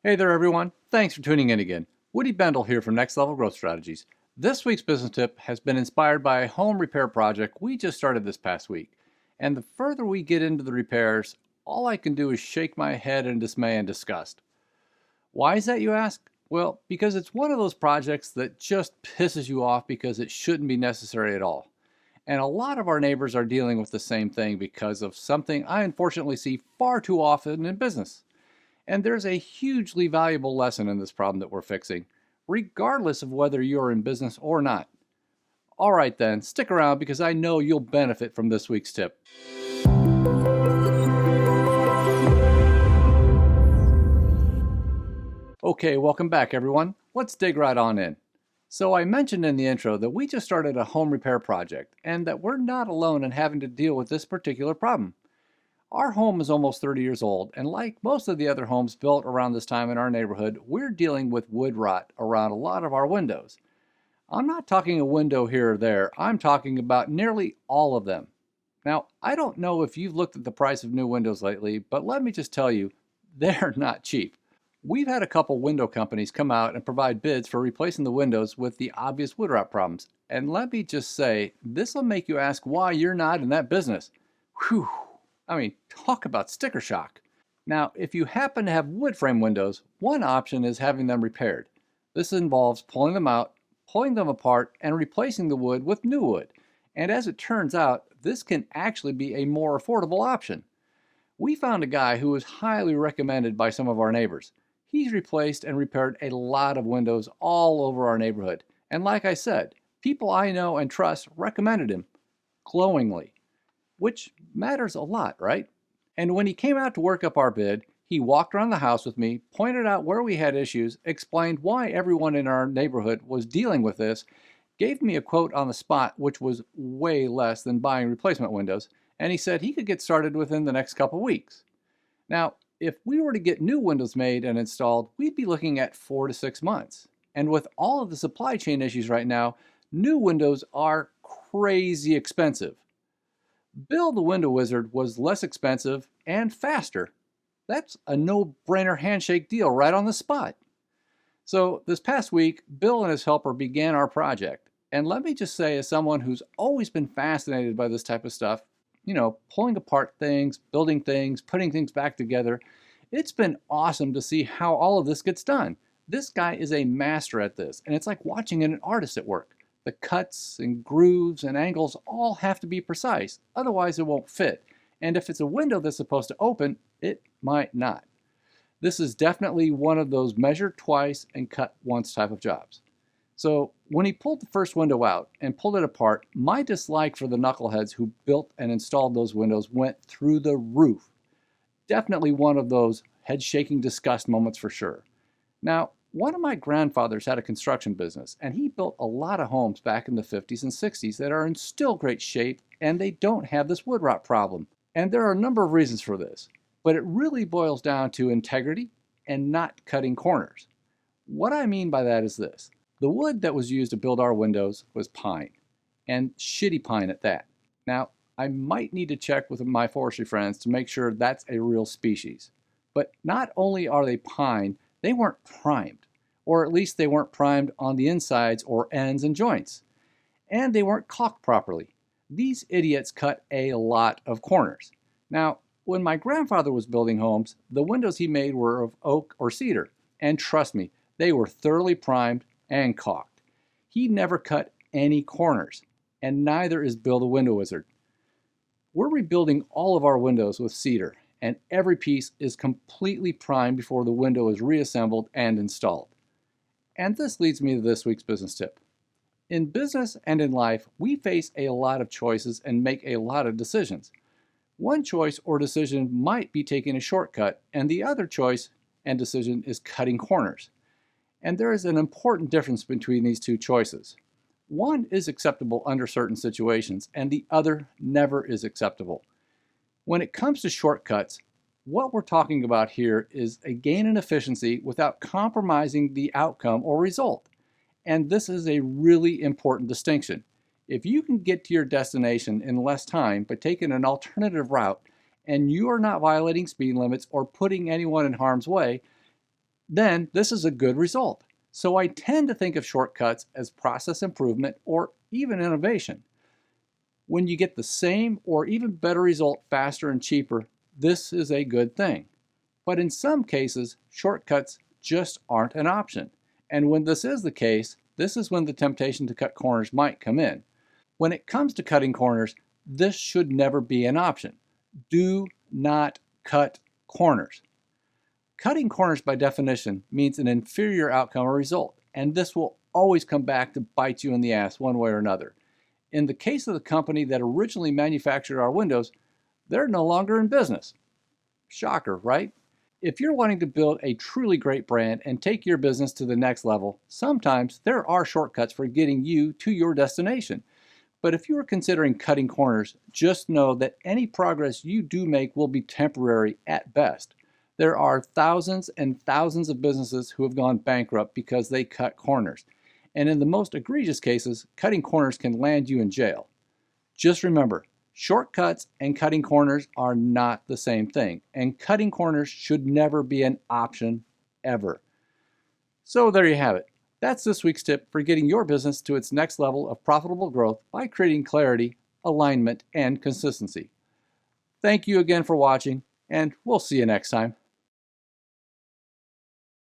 Hey there, everyone. Thanks for tuning in again. Woody Bendle here from Next Level Growth Strategies. This week's business tip has been inspired by a home repair project we just started this past week. And the further we get into the repairs, all I can do is shake my head in dismay and disgust. Why is that, you ask? Well, because it's one of those projects that just pisses you off because it shouldn't be necessary at all. And a lot of our neighbors are dealing with the same thing because of something I unfortunately see far too often in business. And there's a hugely valuable lesson in this problem that we're fixing, regardless of whether you're in business or not. All right then, stick around because I know you'll benefit from this week's tip. Okay, welcome back everyone. Let's dig right on in. So I mentioned in the intro that we just started a home repair project and that we're not alone in having to deal with this particular problem. Our home is almost 30 years old, and like most of the other homes built around this time in our neighborhood, we're dealing with wood rot around a lot of our windows. I'm not talking a window here or there, I'm talking about nearly all of them. Now, I don't know if you've looked at the price of new windows lately, but let me just tell you, they're not cheap. We've had a couple window companies come out and provide bids for replacing the windows with the obvious wood rot problems. And let me just say, this will make you ask why you're not in that business. Whew. Talk about sticker shock. Now, if you happen to have wood frame windows, one option is having them repaired. This involves pulling them out, pulling them apart, and replacing the wood with new wood. And as it turns out, this can actually be a more affordable option. We found a guy who was highly recommended by some of our neighbors. He's replaced and repaired a lot of windows all over our neighborhood. And like I said, people I know and trust recommended him glowingly. Which matters a lot, right? And when he came out to work up our bid, he walked around the house with me, pointed out where we had issues, explained why everyone in our neighborhood was dealing with this, gave me a quote on the spot, which was way less than buying replacement windows, and he said he could get started within the next couple weeks. Now, if we were to get new windows made and installed, we'd be looking at 4 to 6 months. And with all of the supply chain issues right now, new windows are crazy expensive. Bill the Window Wizard was less expensive and faster. That's a no-brainer handshake deal right on the spot. So this past week, Bill and his helper began our project. And let me just say, as someone who's always been fascinated by this type of stuff, pulling apart things, building things, putting things back together, it's been awesome to see how all of this gets done. This guy is a master at this, and it's like watching an artist at work. The cuts and grooves and angles all have to be precise, otherwise it won't fit. And if it's a window that's supposed to open, it might not. This is definitely one of those measure twice and cut once type of jobs. So when he pulled the first window out and pulled it apart, my dislike for the knuckleheads who built and installed those windows went through the roof. Definitely one of those head-shaking disgust moments for sure. Now, one of my grandfathers had a construction business, and he built a lot of homes back in the 50s and 60s that are in still great shape, and they don't have this wood rot problem. And there are a number of reasons for this, but it really boils down to integrity and not cutting corners. What I mean by that is this. The wood that was used to build our windows was pine, and shitty pine at that. Now, I might need to check with my forestry friends to make sure that's a real species. But not only are they pine, they weren't primed. Or at least they weren't primed on the insides or ends and joints. And they weren't caulked properly. These idiots cut a lot of corners. Now, when my grandfather was building homes, the windows he made were of oak or cedar. And trust me, they were thoroughly primed and caulked. He never cut any corners. And neither is Bill the Window Wizard. We're rebuilding all of our windows with cedar, and every piece is completely primed before the window is reassembled and installed. And this leads me to this week's business tip. In business and in life, we face a lot of choices and make a lot of decisions. One choice or decision might be taking a shortcut, and the other choice and decision is cutting corners. And there is an important difference between these two choices. One is acceptable under certain situations, and the other never is acceptable. When it comes to shortcuts, what we're talking about here is a gain in efficiency without compromising the outcome or result. And this is a really important distinction. If you can get to your destination in less time by taking an alternative route, and you are not violating speed limits or putting anyone in harm's way, then this is a good result. So I tend to think of shortcuts as process improvement or even innovation. When you get the same or even better result faster and cheaper, this is a good thing. But in some cases, shortcuts just aren't an option. And when this is the case, this is when the temptation to cut corners might come in. When it comes to cutting corners, this should never be an option. Do not cut corners. Cutting corners by definition means an inferior outcome or result, and this will always come back to bite you in the ass one way or another. In the case of the company that originally manufactured our windows, they're no longer in business. Shocker, right? If you're wanting to build a truly great brand and take your business to the next level, sometimes there are shortcuts for getting you to your destination. But if you are considering cutting corners, just know that any progress you do make will be temporary at best. There are thousands and thousands of businesses who have gone bankrupt because they cut corners. And in the most egregious cases, cutting corners can land you in jail. Just remember, shortcuts and cutting corners are not the same thing, and cutting corners should never be an option ever. So there you have it. That's this week's tip for getting your business to its next level of profitable growth by creating clarity, alignment, and consistency. Thank you again for watching, and we'll see you next time.